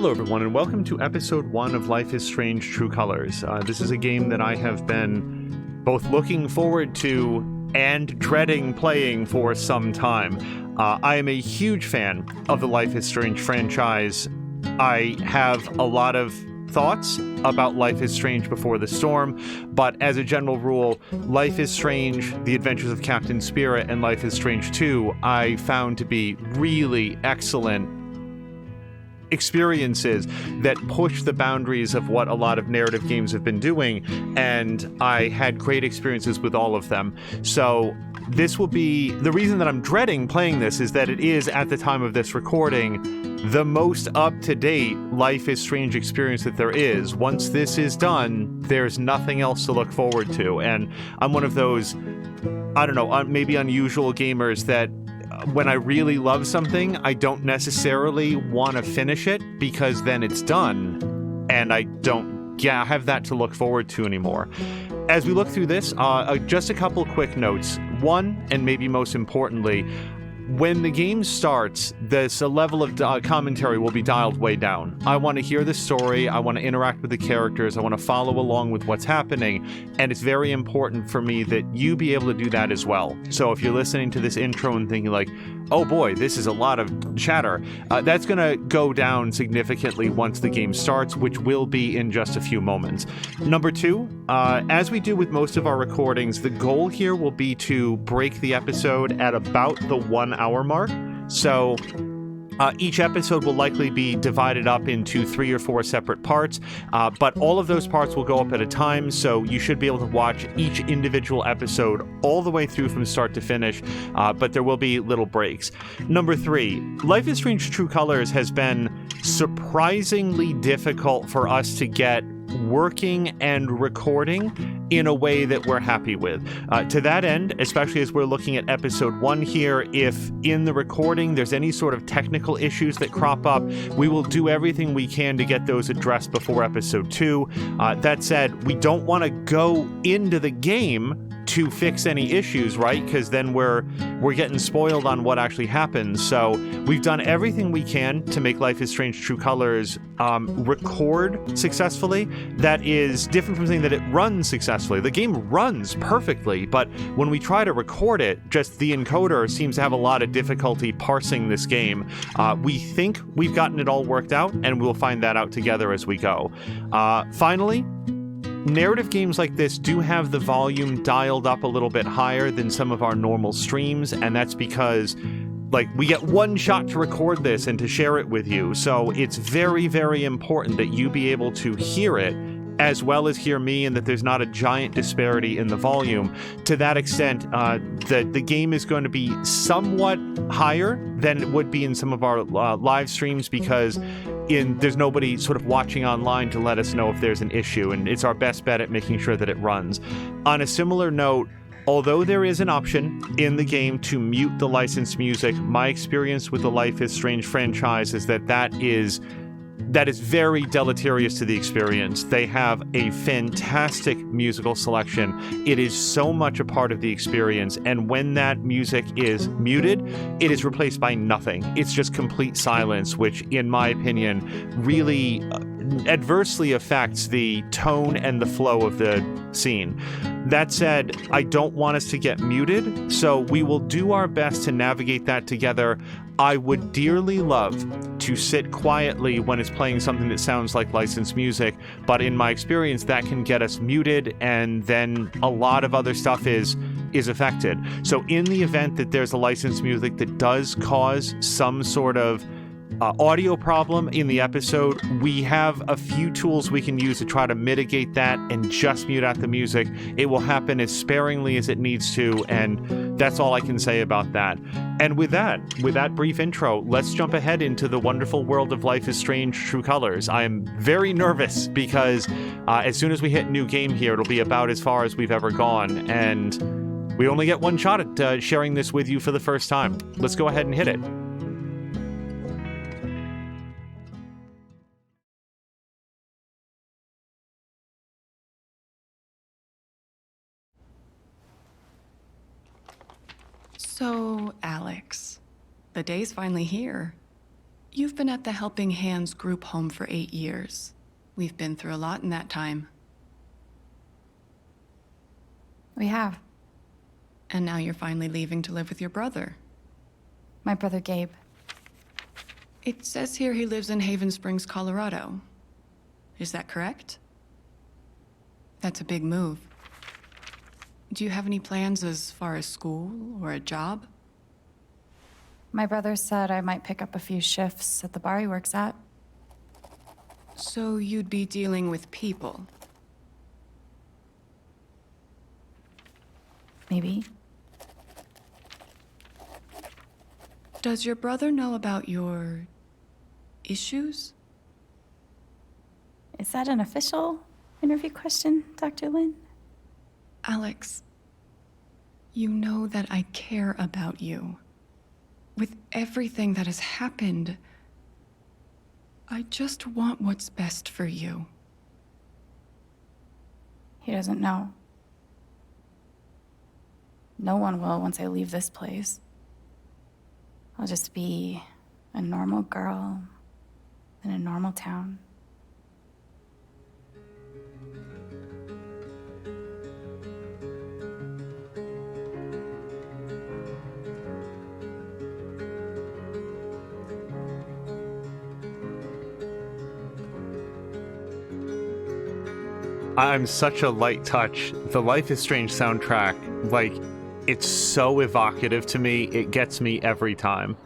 Hello everyone, and welcome to episode 1 of Life is Strange True Colors. This is a game that I have been both looking forward to and dreading playing for some time. I am a huge fan of the Life is Strange franchise. I have a lot of thoughts about Life is Strange Before the Storm, but as a general rule, Life is Strange, The Adventures of Captain Spirit, and Life is Strange 2 I found to be really excellent experiences that push the boundaries of what a lot of narrative games have been doing, and I had great experiences with all of them. So this will be the reason that I'm dreading playing this, is that it is, at the time of this recording, the most up-to-date Life is Strange experience that there is. Once this is done, there's nothing else to look forward to, and I'm one of those, I don't know, maybe unusual gamers that when I really love something, I don't necessarily want to finish it because then it's done and I don't have that to look forward to anymore. As we look through this, just a couple quick notes. One, and maybe most importantly, when the game starts, this level of commentary will be dialed way down. I want to hear the story, I want to interact with the characters, I want to follow along with what's happening, and it's very important for me that you be able to do that as well. So if you're listening to this intro and thinking like, oh boy, this is a lot of chatter, that's going to go down significantly once the game starts, which will be in just a few moments. Number two, as we do with most of our recordings, the goal here will be to break the episode at about the 1 hour mark. So each episode will likely be divided up into 3 or 4 separate parts, but all of those parts will go up at a time, so you should be able to watch each individual episode all the way through from start to finish, but there will be little breaks. Number 3, Life is Strange True Colors has been surprisingly difficult for us to get working and recording in a way that we're happy with. To that end, especially as we're looking at episode 1 here, if in the recording there's any sort of technical issues that crop up, we will do everything we can to get those addressed before episode 2. That said, we don't want to go into the game to fix any issues, right? Because then we're getting spoiled on what actually happens. So we've done everything we can to make Life is Strange True Colors record successfully. That is different from saying that it runs successfully. The game runs perfectly, but when we try to record it, just the encoder seems to have a lot of difficulty parsing this game. We think we've gotten it all worked out, and we'll find that out together as we go. Finally, narrative games like this do have the volume dialed up a little bit higher than some of our normal streams, and that's because we get one shot to record this and to share it with you, so it's very, very important that you be able to hear it as well as hear me, and that there's not a giant disparity in the volume. To that extent, the game is going to be somewhat higher than it would be in some of our live streams, because there's nobody sort of watching online to let us know if there's an issue, and it's our best bet at making sure that it runs. On a similar note, although there is an option in the game to mute the licensed music, my experience with the Life is Strange franchise is that is very deleterious to the experience. They have a fantastic musical selection. It is so much a part of the experience, and when that music is muted, it is replaced by nothing. It's just complete silence, which, in my opinion, really adversely affects the tone and the flow of the scene. That said, I don't want us to get muted, so we will do our best to navigate that together. I would dearly love to sit quietly when it's playing something that sounds like licensed music, but in my experience, that can get us muted, and then a lot of other stuff is affected. So in the event that there's a licensed music that does cause some sort of audio problem in the episode, we have a few tools we can use to try to mitigate that and just mute out the music. It will happen as sparingly as it needs to, and that's all I can say about that. And with that brief intro, let's jump ahead into the wonderful world of Life is Strange True Colors. I am very nervous because as soon as we hit new game here, it'll be about as far as we've ever gone, and we only get one shot at sharing this with you for the first time. Let's go ahead and hit it. So, Alex, the day's finally here. You've been at the Helping Hands group home for 8 years. We've been through a lot in that time. We have. And now you're finally leaving to live with your brother. My brother Gabe. It says here he lives in Haven Springs, Colorado. Is that correct? That's a big move. Do you have any plans as far as school or a job? My brother said I might pick up a few shifts at the bar he works at. So you'd be dealing with people? Maybe. Does your brother know about your issues? Is that an official interview question, Dr. Lin? Alex, you know that I care about you. With everything that has happened, I just want what's best for you. He doesn't know. No one will once I leave this place. I'll just be a normal girl in a normal town. I'm such a light touch. The Life is Strange soundtrack, like, it's so evocative to me. It gets me every time.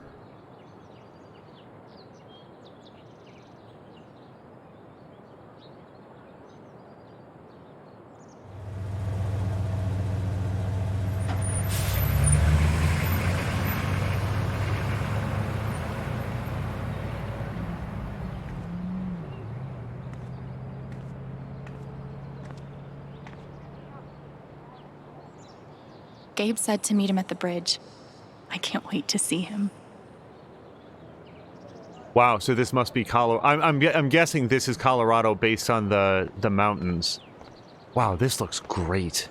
Gabe said to meet him at the bridge. I can't wait to see him. Wow, so this must be Colorado. I'm guessing this is Colorado based on the mountains. Wow, this looks great.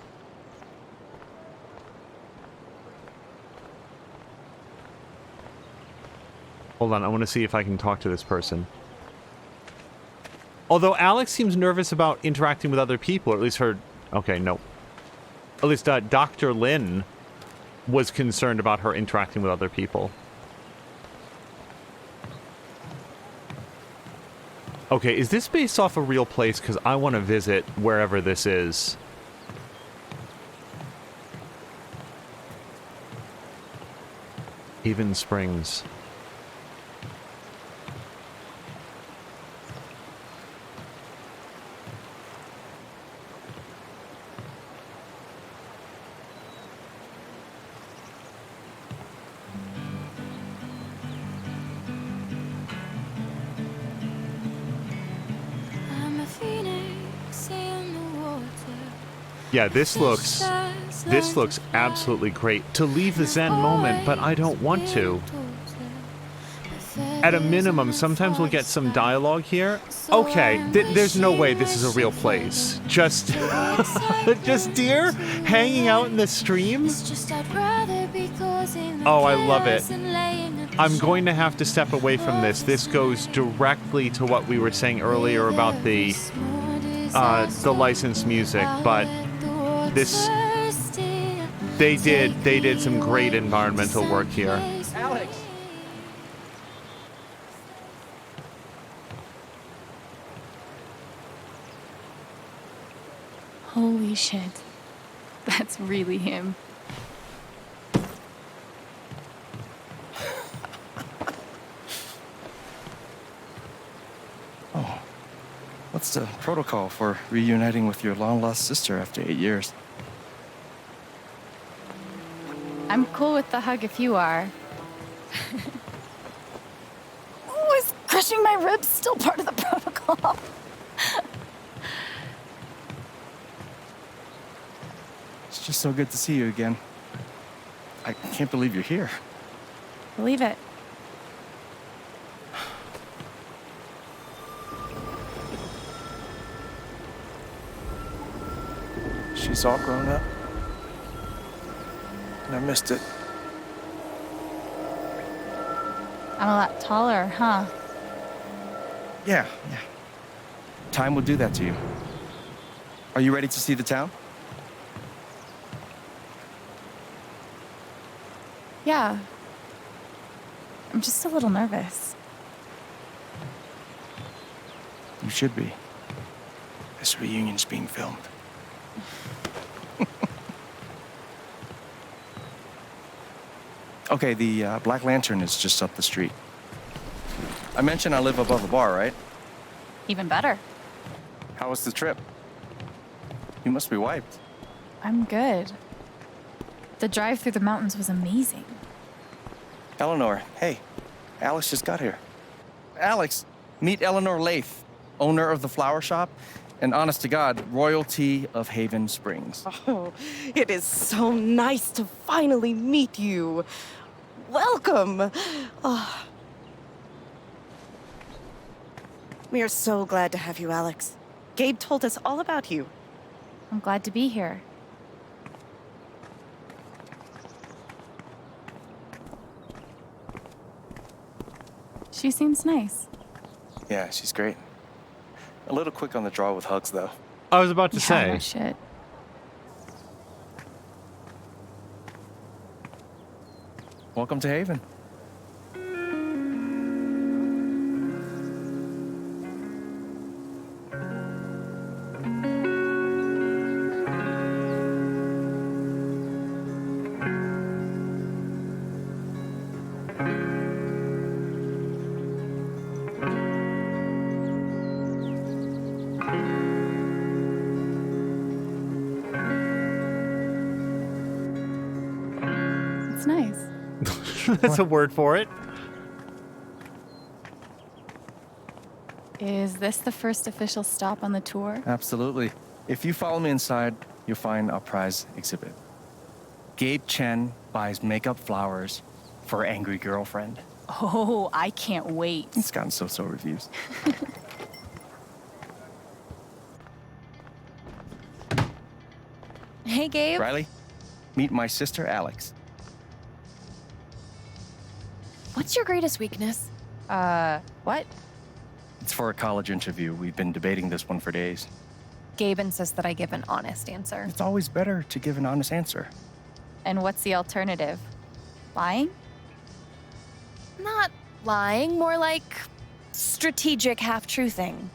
Hold on, I want to see if I can talk to this person. Although Alex seems nervous about interacting with other people, or at least her... Okay, no. At least Dr. Lin was concerned about her interacting with other people. Okay, is this based off a real place? Because I want to visit wherever this is. Haven Springs. Yeah, this looks absolutely great. To leave the Zen moment, but I don't want to. At a minimum, sometimes we'll get some dialogue here. Okay, there's no way this is a real place. Just, just deer hanging out in the stream. Oh, I love it. I'm going to have to step away from this. This goes directly to what we were saying earlier about the licensed music, but this, they did some great environmental work here. Alex. Holy shit. That's really him. Oh. What's the protocol for reuniting with your long-lost sister after 8 years? I'm cool with the hug if you are. Oh, is crushing my ribs still part of the protocol? It's just so good to see you again. I can't believe you're here. Believe it. She's all grown up. And I missed it. I'm a lot taller, huh? Yeah. Time will do that to you. Are you ready to see the town? Yeah. I'm just a little nervous. You should be. This reunion's being filmed. Okay, the Black Lantern is just up the street. I mentioned I live above a bar, right? Even better. How was the trip? You must be wiped. I'm good. The drive through the mountains was amazing. Eleanor, hey, Alex just got here. Alex, meet Eleanor Lath, owner of the flower shop, and honest to God, royalty of Haven Springs. Oh, it is so nice to finally meet you. Welcome. Oh. We are so glad to have you, Alex. Gabe told us all about you. I'm glad to be here. She seems nice. Yeah, she's great. A little quick on the draw with hugs, though. I was about to Yeah, say. no shit. Welcome to Haven. It's nice. That's a word for it. Is this the first official stop on the tour? Absolutely. If you follow me inside, you'll find our prize exhibit. Gabe Chen buys makeup flowers for angry girlfriend. Oh, I can't wait. It's gotten so-so reviews. Hey, Gabe. Riley, meet my sister Alex. What's your greatest weakness? What? It's for a college interview. We've been debating this one for days. Gabe insists that I give an honest answer. It's always better to give an honest answer. And what's the alternative? Lying? Not lying, more like strategic half-truthing.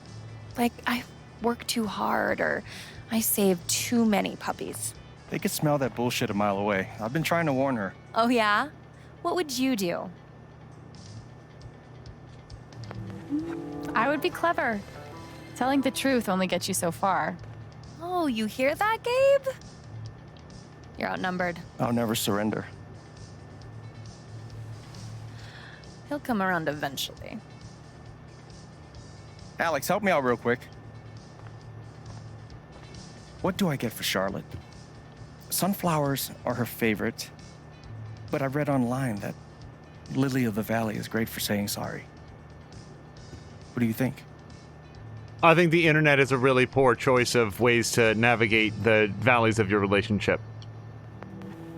Like, I work too hard or I save too many puppies. They could smell that bullshit a mile away. I've been trying to warn her. Oh, yeah? What would you do? I would be clever. Telling the truth only gets you so far. Oh, you hear that, Gabe? You're outnumbered. I'll never surrender. He'll come around eventually. Alex, help me out real quick. What do I get for Charlotte? Sunflowers are her favorite, but I read online that Lily of the Valley is great for saying sorry. What do you think? I think the internet is a really poor choice of ways to navigate the valleys of your relationship.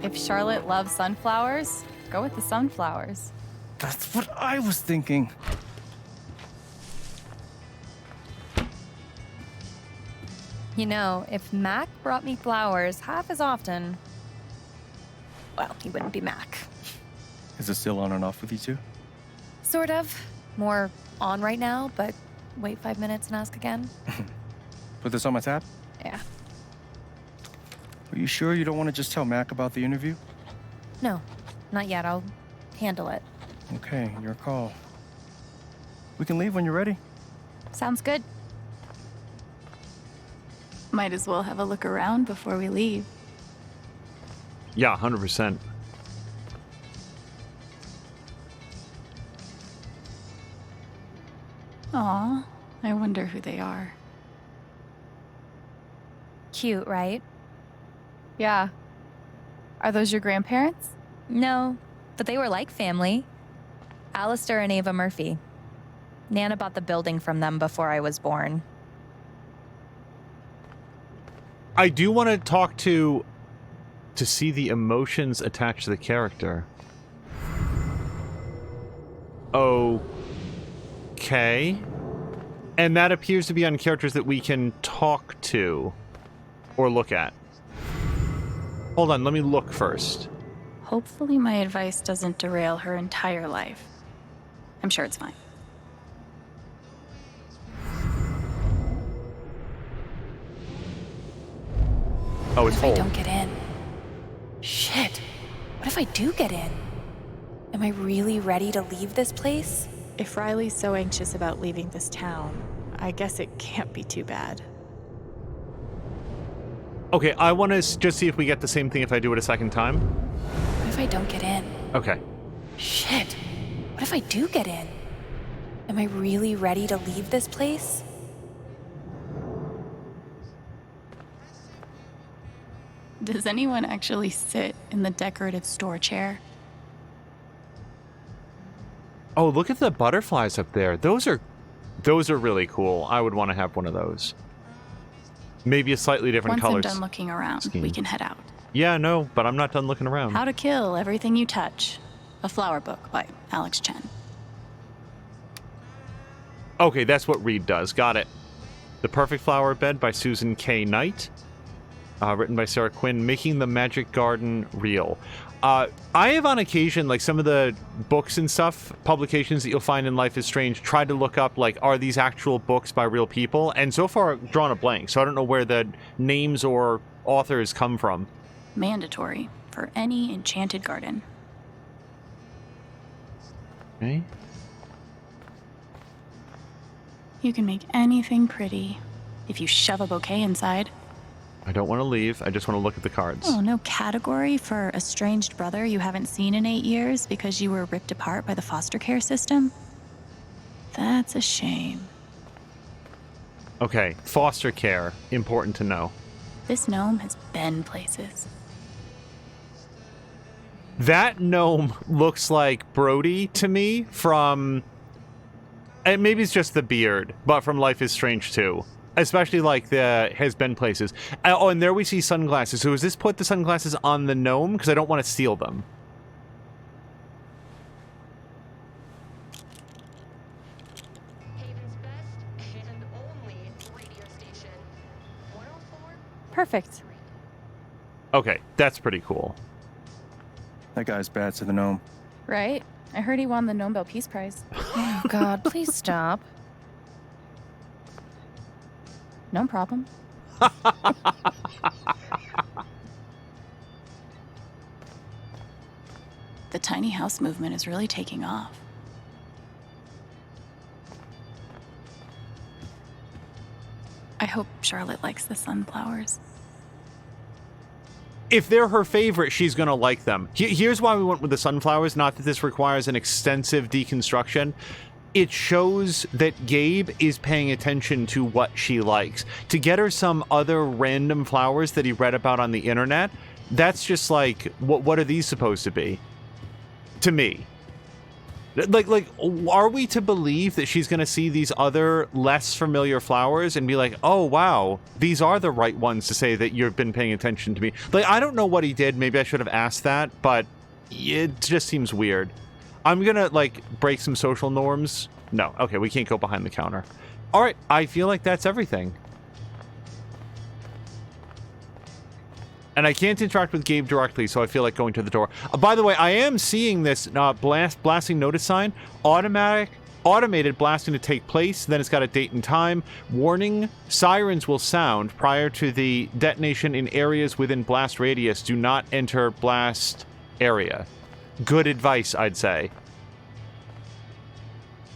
If Charlotte loves sunflowers, go with the sunflowers. That's what I was thinking. You know, if Mac brought me flowers half as often, well, he wouldn't be Mac. Is it still on and off with you two? Sort of. More on right now, but wait 5 minutes and ask again. Put this on my tab? Yeah. Are you sure you don't want to just tell Mac about the interview? No, not yet. I'll handle it. Okay, your call. We can leave when you're ready. Sounds good. Might as well have a look around before we leave. Yeah, 100%. Aw, I wonder who they are. Cute, right? Yeah. Are those your grandparents? No, but they were like family. Alistair and Ava Murphy. Nana bought the building from them before I was born. I do want to talk to see the emotions attached to the character. Okay. And that appears to be on characters that we can talk to or look at. Hold on, let me look first. Hopefully my advice doesn't derail her entire life. I'm sure it's fine. Oh, it's What if I hold. don't get in? Shit. What if I do get in? Am I really ready to leave this place? If Riley's so anxious about leaving this town, I guess it can't be too bad. Okay, I want to just see if we get the same thing if I do it a second time. What if I don't get in? Okay. Shit. What if I do get in? Am I really ready to leave this place? Does anyone actually sit in the decorative store chair? Oh, look at the butterflies up there. Those are really cool. I would want to have one of those. Maybe a slightly different Once color. I'm done looking around, scheme. we can head out. Yeah, no, but I'm not done looking around. How to Kill Everything You Touch. A flower book by Alex Chen. Okay, that's what Reed does. Got it. The Perfect Flower Bed by Susan K. Knight. Written by Sarah Quinn. Making the Magic Garden Real. I have on occasion, like some of the books and stuff, publications that you'll find in Life is Strange, tried to look up, like, are these actual books by real people? And so far, drawn a blank. So I don't know where the names or authors come from. Mandatory for any enchanted garden. Okay. You can make anything pretty if you shove a bouquet inside. I don't want to leave. I just want to look at the cards. Oh, no category for estranged brother you haven't seen in 8 years because you were ripped apart by the foster care system? That's a shame. Okay, foster care. Important to know. This gnome has been places. That gnome looks like Brody to me from... And maybe it's just the beard, but from Life is Strange 2. Especially like the has been places. Oh, and there we see sunglasses. So has this put the sunglasses on the gnome? Because I don't want to steal them. Haven's best and only radio station. 104. Perfect. Okay, that's pretty cool. That guy's bad to the gnome. Right? I heard he won the Nobel Peace Prize. Oh, God, please stop. No problem. The tiny house movement is really taking off. I hope Charlotte likes the sunflowers. If they're her favorite, she's going to like them. Here's why we went with the sunflowers. Not that this requires an extensive deconstruction. It shows that Gabe is paying attention to what she likes. To get her some other random flowers that he read about on the internet, that's just like, what are these supposed to be? To me. Like, are we to believe that she's going to see these other less familiar flowers and be like, oh, wow, these are the right ones to say that you've been paying attention to me? Like, I don't know what he did. Maybe I should have asked that, but it just seems weird. I'm going to, like, break some social norms. No. Okay, we can't go behind the counter. All right, I feel like that's everything. And I can't interact with Gabe directly, so I feel like going to the door. By the way, I am seeing this blasting notice sign. Automated blasting to take place. Then it's got a date and time. Warning, sirens will sound prior to the detonation in areas within blast radius. Do not enter blast area. Good advice, I'd say.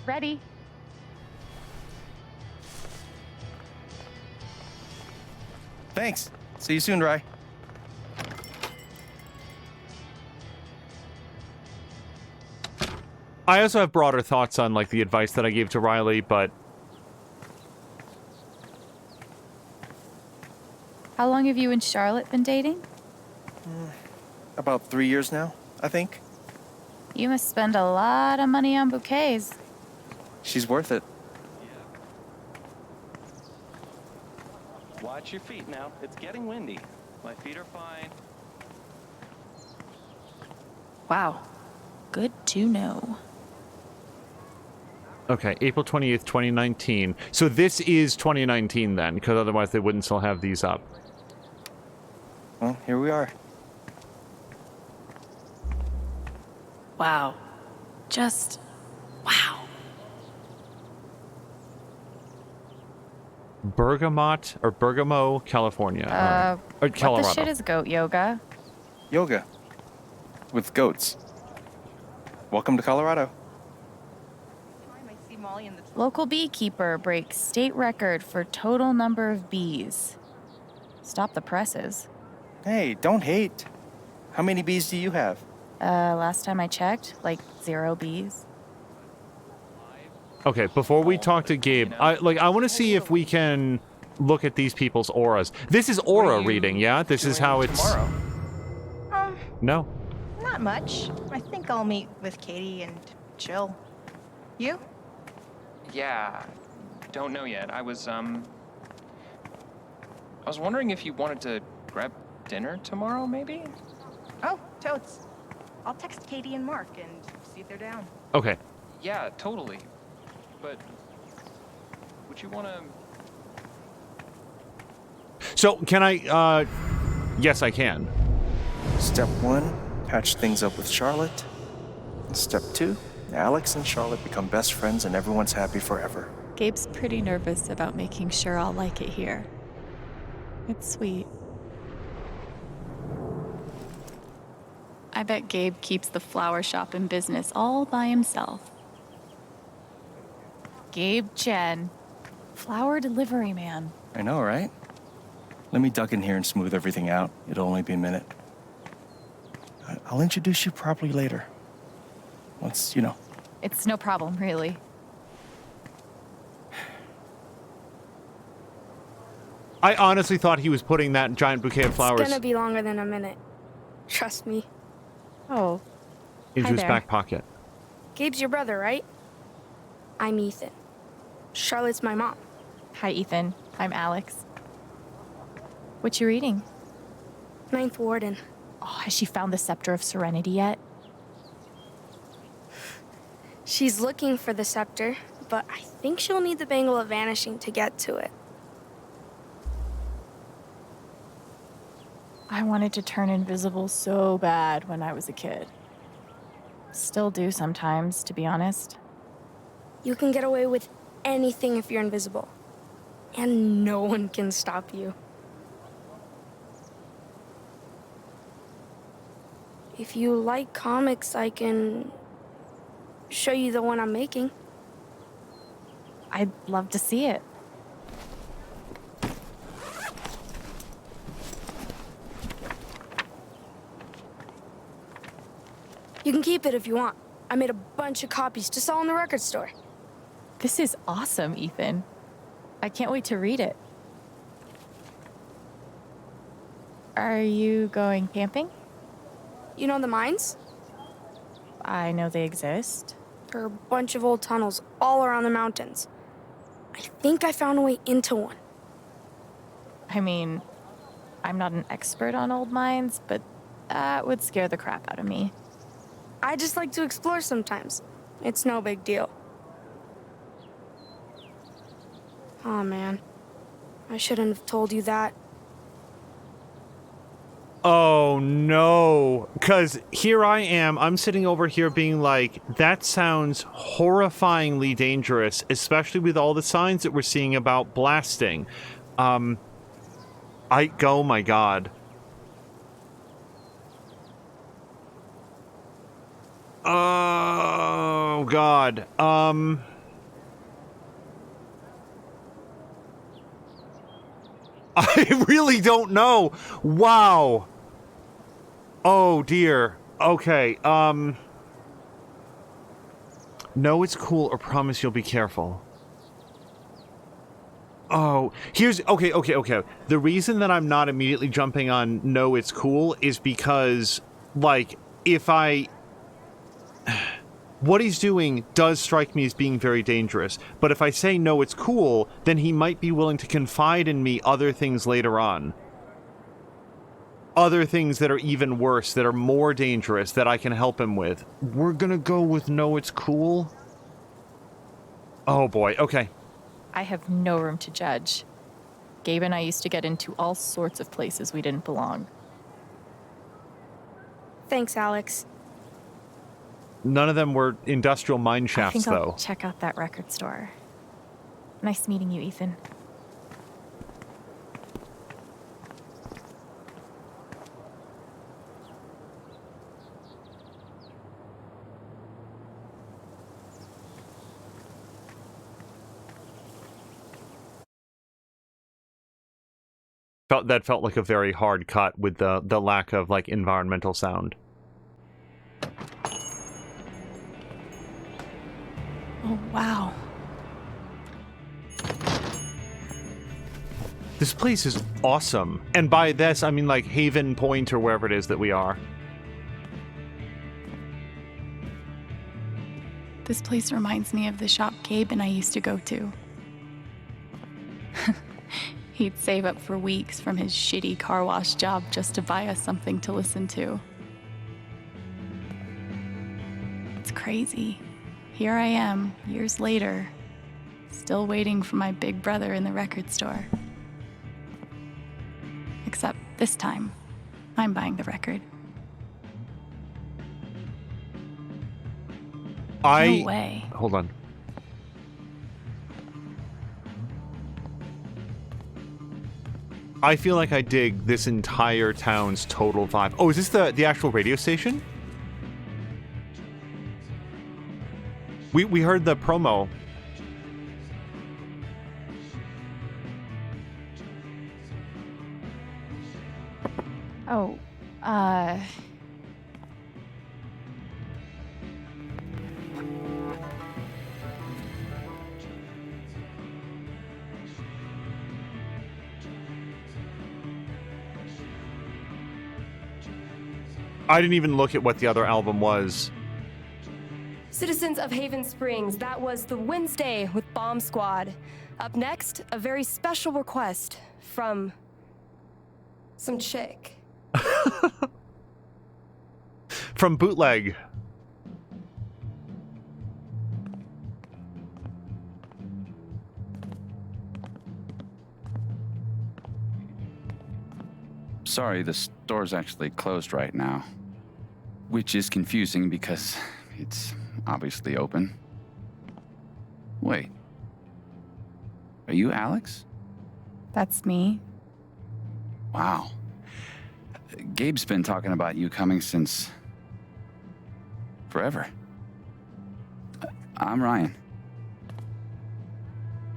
Ready? Thanks. See you soon, Rye. I also have broader thoughts on, like, the advice that I gave to Riley, but... How long have you and Charlotte been dating? About 3 years now, I think. You must spend a lot of money on bouquets. She's worth it. Watch your feet now. It's getting windy. My feet are fine. Wow. Good to know. Okay, April 28th, 2019. So this is 2019 then, because otherwise they wouldn't still have these up. Well, here we are. Wow. Just wow. Bergamo, California. Or Colorado. What the shit is goat yoga? Yoga. With goats. Welcome to Colorado. Local beekeeper breaks state record for total number of bees. Stop the presses. Hey, don't hate. How many bees do you have? Last time I checked, like 0 bees. Okay, before we talk to Gabe, I want to see if we can look at these people's auras. This is aura reading, yeah? This is how it's... Tomorrow? No. Not much. I think I'll meet with Katie and chill. You? Yeah, don't know yet. I was wondering if you wanted to grab dinner tomorrow, maybe? Oh, totes. I'll text Katie and Mark and see if they're down. Okay. Yeah, totally. But would you want to... So, can I, yes, I can. Step 1, patch things up with Charlotte. Step 2, Alex and Charlotte become best friends and everyone's happy forever. Gabe's pretty nervous about making sure I'll like it here. It's sweet. I bet Gabe keeps the flower shop in business all by himself. Gabe Chen, flower delivery man. I know, right? Let me duck in here and smooth everything out. It'll only be a minute. I'll introduce you properly later. Once, you know. It's no problem, really. I honestly thought he was putting that giant bouquet of flowers It's gonna be longer than a minute. Trust me. Oh, into hi his there. back pocket. Gabe's your brother, right? I'm Ethan. Charlotte's my mom. Hi, Ethan. I'm Alex. What you reading? Ninth Warden. Oh, has she found the Scepter of Serenity yet? She's looking for the scepter, but I think she'll need the Bangle of Vanishing to get to it. I wanted to turn invisible so bad when I was a kid. Still do sometimes, to be honest. You can get away with anything if you're invisible. And no one can stop you. If you like comics, I can show you the one I'm making. I'd love to see it. You can keep it if you want. I made a bunch of copies to sell in the record store. This is awesome, Ethan. I can't wait to read it. Are you going camping? You know the mines? I know they exist. There are a bunch of old tunnels all around the mountains. I think I found a way into one. I mean, I'm not an expert on old mines, but that would scare the crap out of me. I just like to explore sometimes. It's no big deal. Oh man, I shouldn't have told you that. Oh no, because here I am, I'm sitting over here being like, that sounds horrifyingly dangerous, especially with all the signs that we're seeing about blasting. Oh my god. Oh god. I really don't know. Wow. Oh dear. Okay. No, it's cool, or promise you'll be careful. Oh, here's okay. The reason that I'm not immediately jumping on no, it's cool is because, like, if I... What he's doing does strike me as being very dangerous, but if I say no, it's cool, then he might be willing to confide in me other things later on. Other things that are even worse, that are more dangerous, that I can help him with. We're gonna go with no, it's cool? Oh boy, okay. I have no room to judge. Gabe and I used to get into all sorts of places we didn't belong. Thanks, Alex. None of them were industrial mine I shafts, think I'll though. check out that record store. Nice meeting you, Ethan. That felt like a very hard cut with the lack of like environmental sound. Oh, wow. This place is awesome. And by this, I mean like Haven Point or wherever it is that we are. This place reminds me of the shop Gabe and I used to go to. He'd save up for weeks from his shitty car wash job just to buy us something to listen to. It's crazy. Here I am, years later, still waiting for my big brother in the record store. Except this time, I'm buying the record. No way. Hold on. I feel like I dig this entire town's total vibe. Oh, is this the actual radio station? We heard the promo. Oh, I didn't even look at what the other album was. Citizens of Haven Springs, that was the Wednesday with Bomb Squad. Up next, a very special request from some chick. From Bootleg. Sorry, the store's actually closed right now. Which is confusing because it's obviously open. Wait. Are you Alex? that's me. Wow. Gabe's been talking about you coming since forever. I'm Ryan.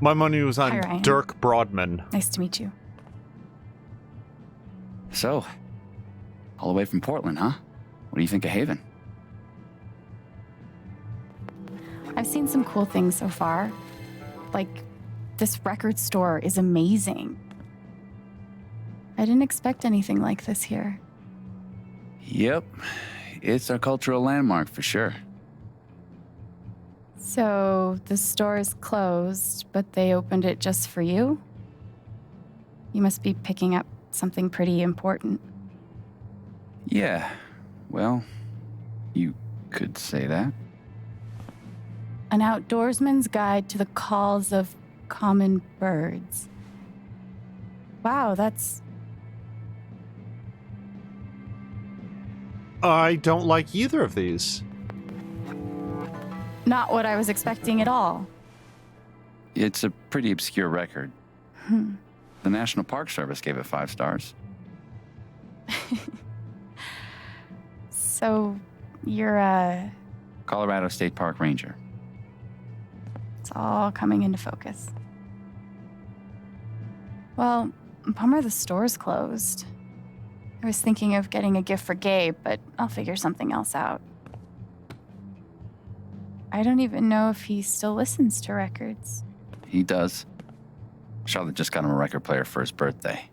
My money was on Hi, Ryan. Dirk Broadman. Nice to meet you. So, all the way from Portland, huh? What do you think of Haven? I've seen some cool things so far. Like, this record store is amazing. I didn't expect anything like this here. Yep. It's a cultural landmark for sure. So, the store is closed, but they opened it just for you? You must be picking up something pretty important. Yeah. Well, you could say that. An outdoorsman's guide to the calls of common birds. Wow, that's... I don't like either of these. not what I was expecting at all. It's a pretty obscure record. The National Park Service gave it 5 stars. So, you're a... Colorado State Park Ranger. It's all coming into focus. Well, bummer the store's closed. I was thinking of getting a gift for Gabe, but I'll figure something else out. I don't even know if he still listens to records. He does. Charlotte just got him a record player for his birthday.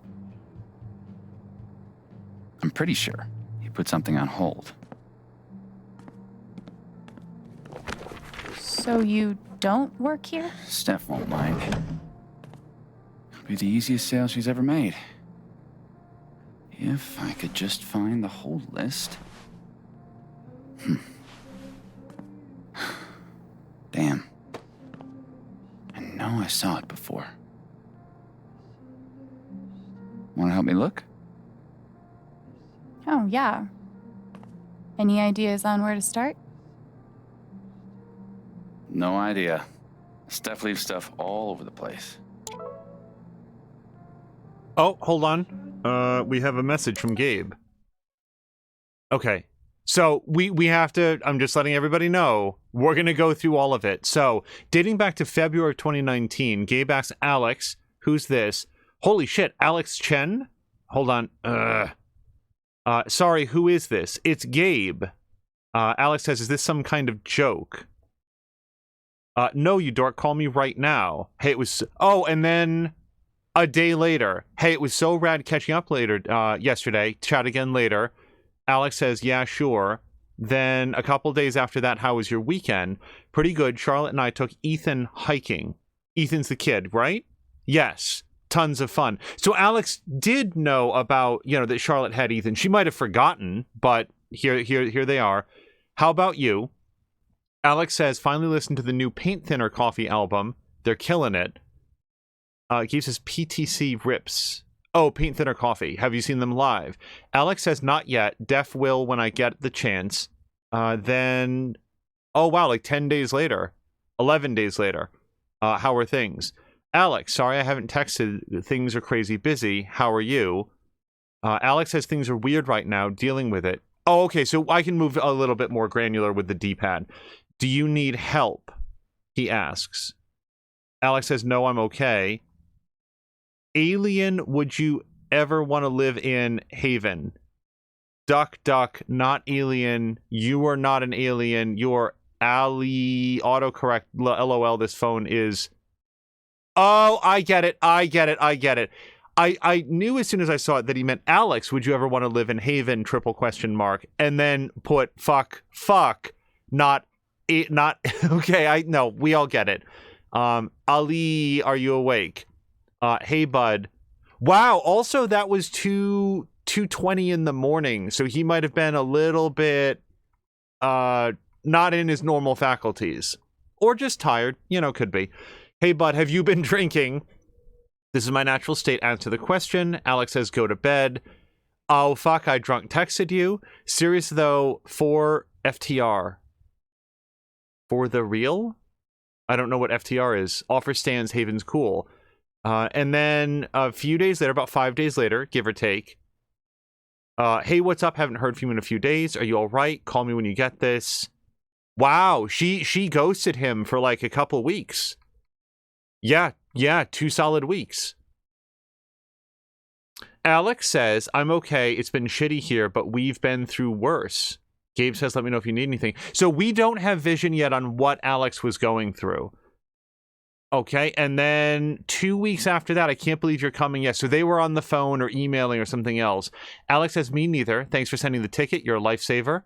I'm pretty sure he put something on hold. So you don't work here? Steph won't mind. It'll be the easiest sale she's ever made. If I could just find the whole list. Damn. I saw it before. Want to help me look? Oh, yeah. Any ideas on where to start? No idea. Steph leaves stuff all over the place. Oh, hold on. We have a message from Gabe. Okay. So we have to, I'm just letting everybody know, we're going to go through all of it. So, dating back to February of 2019, Gabe asks Alex, who's this? Holy shit, Alex Chen? Hold on. Sorry, who is this? It's Gabe. Alex says, is this some kind of joke? No, you dork, call me right now. Hey, it was, oh, and then a day later. Hey, it was so rad catching up yesterday. Chat again later. Alex says, yeah, sure. Then a couple days after that, how was your weekend? Pretty good. Charlotte and I took Ethan hiking. Ethan's the kid, right? Yes. Tons of fun. So Alex did know about, that Charlotte had Ethan. She might have forgotten, but here they are. How about you? Alex says, finally listened to the new Paint Thinner Coffee album. They're killing it. Keith says, PTC rips. Oh, Paint Thinner Coffee. Have you seen them live? Alex says, not yet. Def will when I get the chance. Then, oh wow, like 10 days later. 11 days later. How are things? Alex, sorry I haven't texted. Things are crazy busy. How are you? Alex says things are weird right now, dealing with it. Oh, okay, so I can move a little bit more granular with the D-pad. Do you need help? He asks. Alex says, no, I'm okay. Alien, would you ever want to live in Haven? Duck, not alien. You are not an alien. You're Ali. Autocorrect. LOL, this phone is... Oh, I get it. I knew as soon as I saw it that he meant Alex, would you ever want to live in Haven? ? And then put fuck, not, okay, no, we all get it. Ali, are you awake? Hey, bud. Wow, also that was 2:20 in the morning, so he might have been a little bit, not in his normal faculties. Or just tired, could be. Hey, bud, have you been drinking? This is my natural state. Answer the question. Alex says, go to bed. Oh, fuck, I drunk texted you. Serious, though, for FTR. For the real? I don't know what FTR is. Offer stands, Haven's cool. And then a few days later, about 5 days later, give or take. Hey, what's up? Haven't heard from you in a few days. Are you all right? Call me when you get this. Wow, she ghosted him for like a couple weeks. Yeah, 2 solid weeks. Alex says, I'm okay. It's been shitty here, but we've been through worse. Gabe says, let me know if you need anything. So we don't have vision yet on what Alex was going through. Okay, and then 2 weeks after that, I can't believe you're coming yet. So they were on the phone or emailing or something else. Alex says, me neither. Thanks for sending the ticket. You're a lifesaver.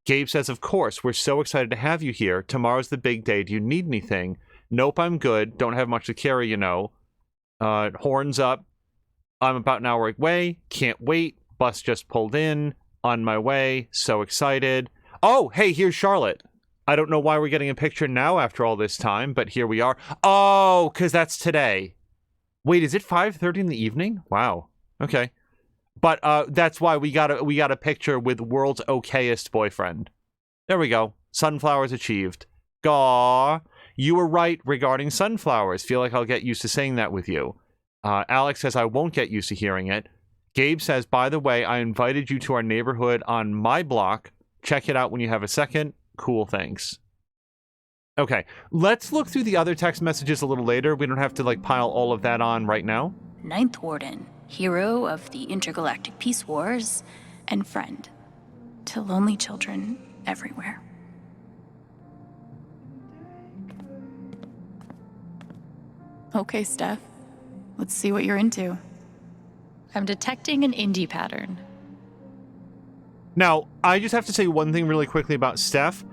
Gabe says, of course. We're so excited to have you here. Tomorrow's the big day. Do you need anything? Nope, I'm good. Don't have much to carry, Horns up. I'm about an hour away. Can't wait. Bus just pulled in. On my way. So excited. Oh, hey, here's Charlotte. I don't know why we're getting a picture now after all this time, but here we are. Oh, because that's today. Wait, is it 5:30 in the evening? Wow. Okay. But that's why we got a picture with world's okayest boyfriend. There we go. Sunflowers achieved. Gaw. You were right regarding sunflowers. Feel like I'll get used to saying that with you. Alex says I won't get used to hearing it. Gabe says, by the way, I invited you to our neighborhood on my block. Check it out when you have a second. Cool, thanks. Okay, let's look through the other text messages a little later. We don't have to pile all of that on right now. Ninth Warden, hero of the intergalactic peace wars, and friend to lonely children everywhere. Okay, Steph. Let's see what you're into. I'm detecting an indie pattern. Now, I just have to say one thing really quickly about Steph.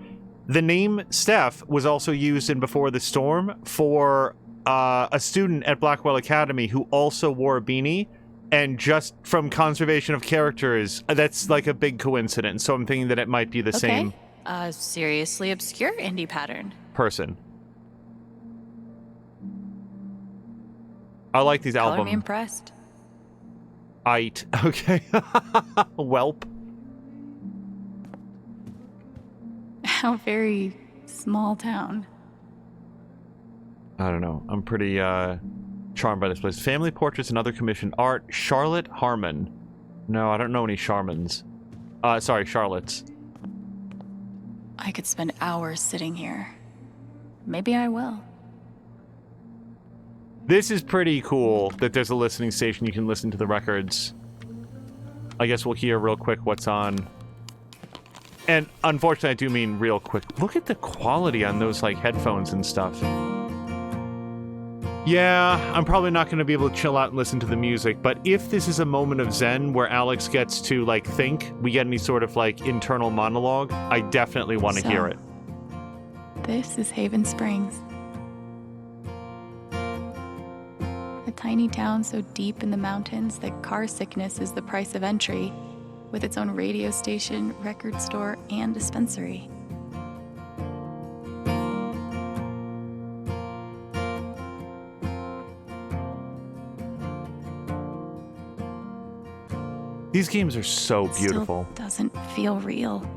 The name Steph was also used in Before the Storm for a student at Blackwell Academy who also wore a beanie. And just from conservation of characters, that's like a big coincidence. So I'm thinking that it might be the same A seriously obscure indie pattern. person. I like these Color me albums. impressed. Ite. Okay. Welp. How very small town. I don't know. I'm pretty charmed by this place. Family portraits and other commissioned art. Charlotte Harmon. No, I don't know any Charmans. Sorry, Charlottes. I could spend hours sitting here. Maybe I will. This is pretty cool that there's a listening station you can listen to the records. I guess we'll hear real quick what's on. And unfortunately, I do mean real quick. Look at the quality on those, like, headphones and stuff. Yeah, I'm probably not going to be able to chill out and listen to the music, but if this is a moment of zen where Alex gets to, like, think, we get any sort of, like, internal monologue, I definitely want to hear it. This is Haven Springs. A tiny town so deep in the mountains that car sickness is the price of entry, with its own radio station, record store, and dispensary. These games are so beautiful. Still doesn't feel real.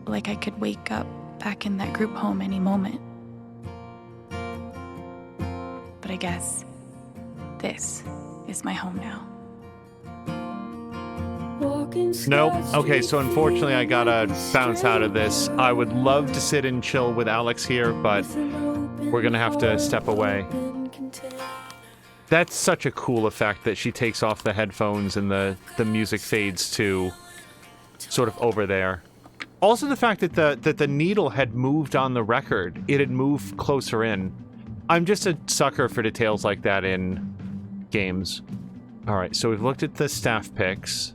Like I could wake up back in that group home any moment. But I guess this is my home now. Nope. Okay, so unfortunately I gotta bounce out of this. I would love to sit and chill with Alex here, but we're gonna have to step away. That's such a cool effect that she takes off the headphones and the music fades to sort of over there. Also the fact that the needle had moved on the record. It had moved closer in. I'm just a sucker for details like that in games. Alright, so we've looked at the staff picks.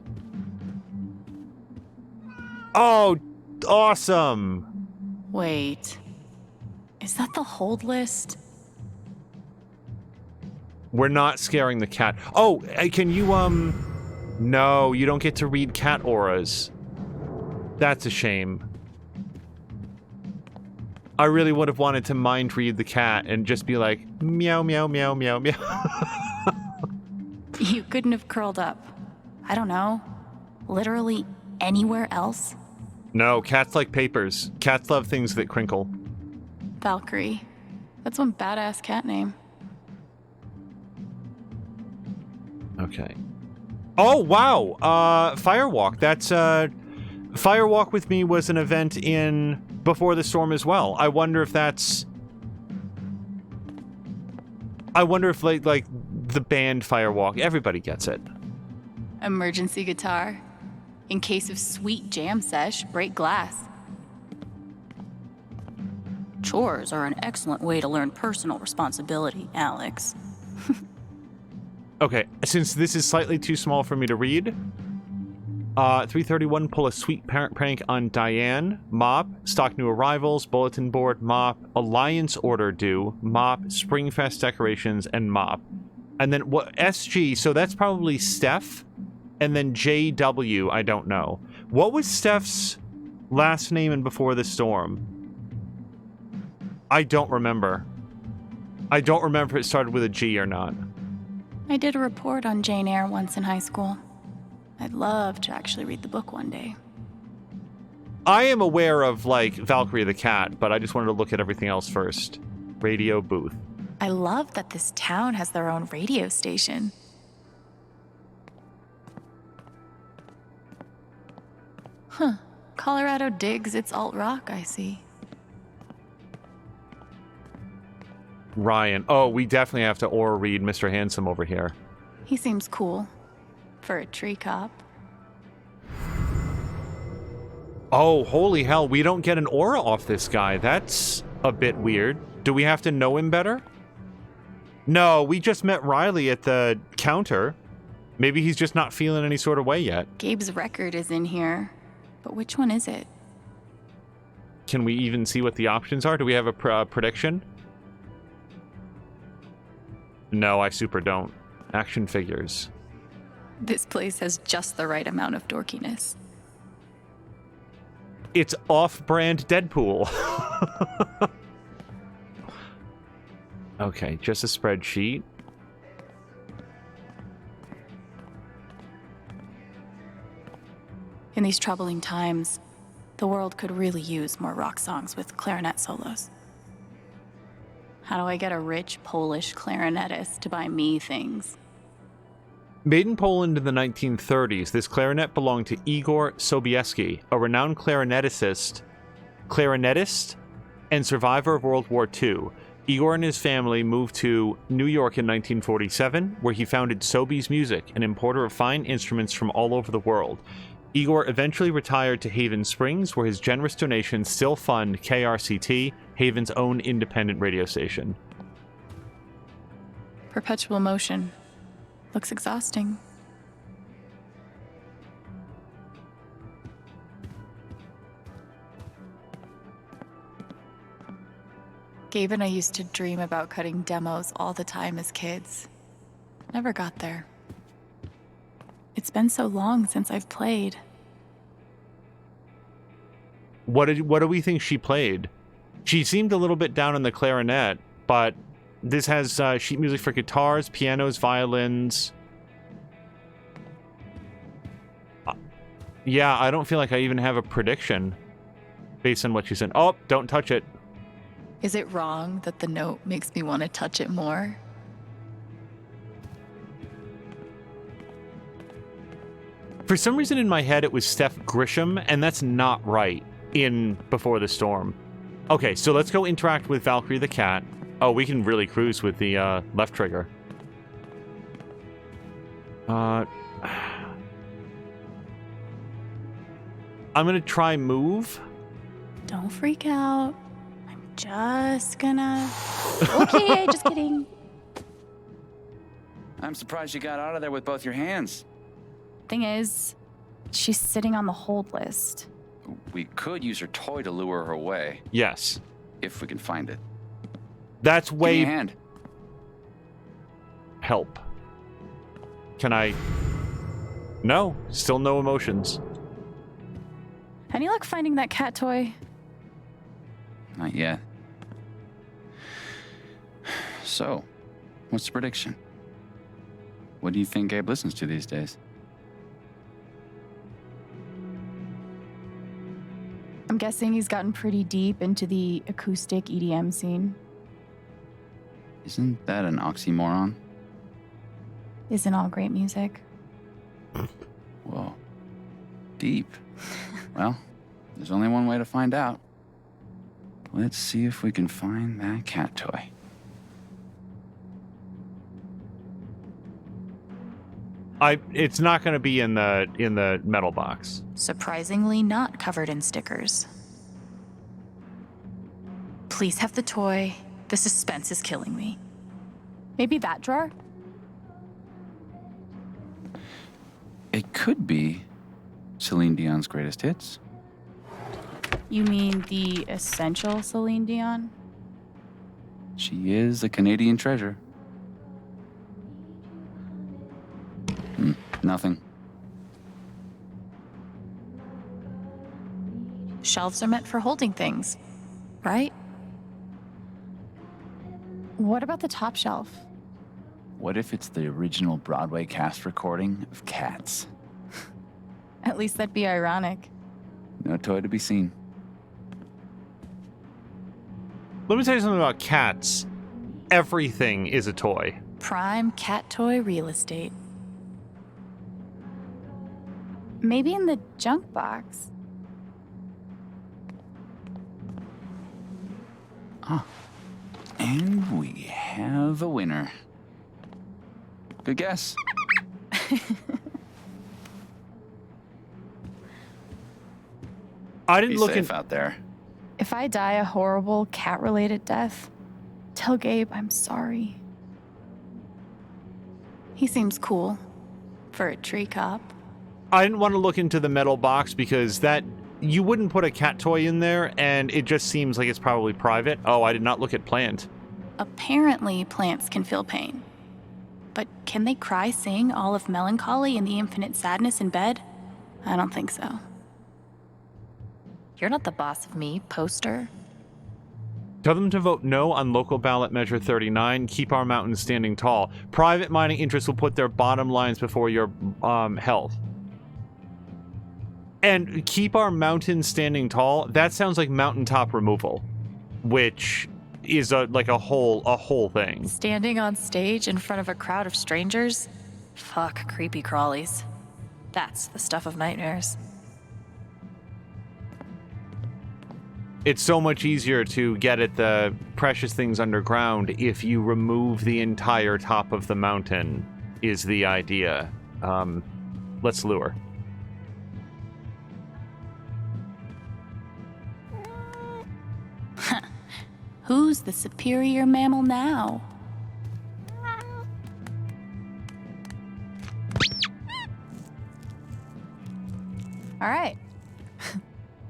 Oh, awesome! Wait. Is that the hold list? We're not scaring the cat. Oh, can you, No, you don't get to read cat auras. That's a shame. I really would have wanted to mind read the cat and just be like, meow, meow, meow, meow, meow. You couldn't have curled up. I don't know. Literally anywhere else? No, cats like papers. Cats love things that crinkle. Valkyrie. That's one badass cat name. Okay. Oh, wow! Firewalk. That's, Firewalk with me was an event in Before the Storm as well. I wonder if that's... I wonder if, like the band Firewalk, everybody gets it. Emergency guitar. In case of sweet jam sesh, break glass. Chores are an excellent way to learn personal responsibility, Alex. Okay, since this is slightly too small for me to read, 331, pull a sweet parent prank on Diane, mop, stock new arrivals, bulletin board, mop, alliance order due, mop, Springfest decorations, and mop. And then what? SG, so that's probably Steph, and then JW, I don't know. What was Steph's last name in Before the Storm? I don't remember. I don't remember if it started with a G or not. I did a report on Jane Eyre once in high school. I'd love to actually read the book one day. I am aware of, like, Valkyrie the cat, but I just wanted to look at everything else first. Radio booth. I love that this town has their own radio station. Huh. Colorado digs its alt rock, I see. Ryan. Oh, we definitely have to aura read Mr. Handsome over here. He seems cool. For a tree cop. Oh, holy hell, we don't get an aura off this guy. That's a bit weird. Do we have to know him better? No, we just met Riley at the counter. Maybe he's just not feeling any sort of way yet. Gabe's record is in here. But which one is it? Can we even see what the options are? Do we have a prediction? No, I super don't. Action figures. This place has just the right amount of dorkiness. It's off-brand Deadpool. Okay, just a spreadsheet. In these troubling times, the world could really use more rock songs with clarinet solos. How do I get a rich Polish clarinetist to buy me things? Made in Poland in the 1930s, this clarinet belonged to Igor Sobieski, a renowned clarinetist and survivor of World War II. Igor and his family moved to New York in 1947, where he founded Sobeys Music, an importer of fine instruments from all over the world. Igor eventually retired to Haven Springs, where his generous donations still fund KRCT, Haven's own independent radio station. Perpetual motion. Looks exhausting. Gabe and I used to dream about cutting demos all the time as kids. Never got there. It's been so long since I've played. What do we think she played? She seemed a little bit down on the clarinet, but this has sheet music for guitars, pianos, violins. Yeah, I don't feel like I even have a prediction based on what she said. Oh, don't touch it. Is it wrong that the note makes me want to touch it more? For some reason in my head it was Steph Grisham, and that's not right in Before the Storm. Okay, so let's go interact with Valkyrie the cat. Oh, we can really cruise with the left trigger. I'm gonna try move. Don't freak out. I'm just gonna... Okay, just kidding. I'm surprised you got out of there with both your hands. Thing is, she's sitting on the hold list. We could use her toy to lure her away. Yes. If we can find it. That's way... Give me a hand. Help. Can I... No. Still no emotions. Any luck finding that cat toy? Not yet. So, what's the prediction? What do you think Gabe listens to these days? I'm guessing he's gotten pretty deep into the acoustic EDM scene. Isn't that an oxymoron? Isn't all great music? Whoa. Deep. Well, there's only one way to find out. Let's see if we can find that cat toy. It's not going to be in the metal box. Surprisingly not covered in stickers. Please have the toy. The suspense is killing me. Maybe that drawer? It could be Celine Dion's greatest hits. You mean the essential Celine Dion? She is a Canadian treasure. Nothing. Shelves are meant for holding things, right? What about the top shelf? What if it's the original Broadway cast recording of Cats? At least that'd be ironic. No toy to be seen. Let me tell you something about cats. Everything is a toy. Prime cat toy real estate. Maybe in the junk box. Ah. And we have a winner. Good guess. I didn't Be look safe out there. If I die a horrible cat-related death, tell Gabe I'm sorry. He seems cool for a tree cop. I didn't want to look into the metal box because that you wouldn't put a cat toy in there, and it just seems like it's probably private. Oh, I did not look at plant. Apparently, plants can feel pain. But can they cry, sing all of melancholy and the infinite sadness in bed? I don't think so. You're not the boss of me, poster. Tell them to vote no on local ballot measure 39. Keep our mountains standing tall. Private mining interests will put their bottom lines before your health. And keep our mountain standing tall. That sounds like mountaintop removal, which is a whole thing. Standing on stage in front of a crowd of strangers? Fuck creepy crawlies. That's the stuff of nightmares. It's so much easier to get at the precious things underground if you remove the entire top of the mountain, is the idea. Let's lure. Who's the superior mammal now? All right.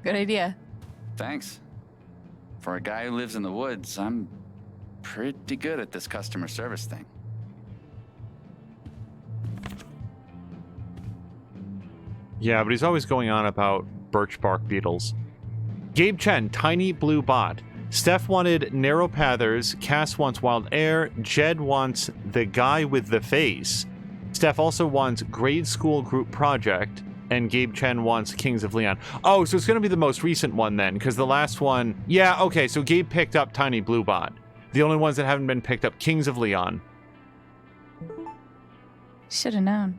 Good idea. Thanks. For a guy who lives in the woods, I'm pretty good at this customer service thing. Yeah, but he's always going on about birch bark beetles. Gabe Chen, tiny blue bot. Steph wanted narrow pathers, Cass wants wild air, Jed wants the guy with the face. Steph also wants grade school group project, and Gabe Chen wants Kings of Leon. Oh, so it's going to be the most recent one then, because the last one... Yeah, okay, so Gabe picked up Tiny Blue Bot. The only ones that haven't been picked up, Kings of Leon. Should have known.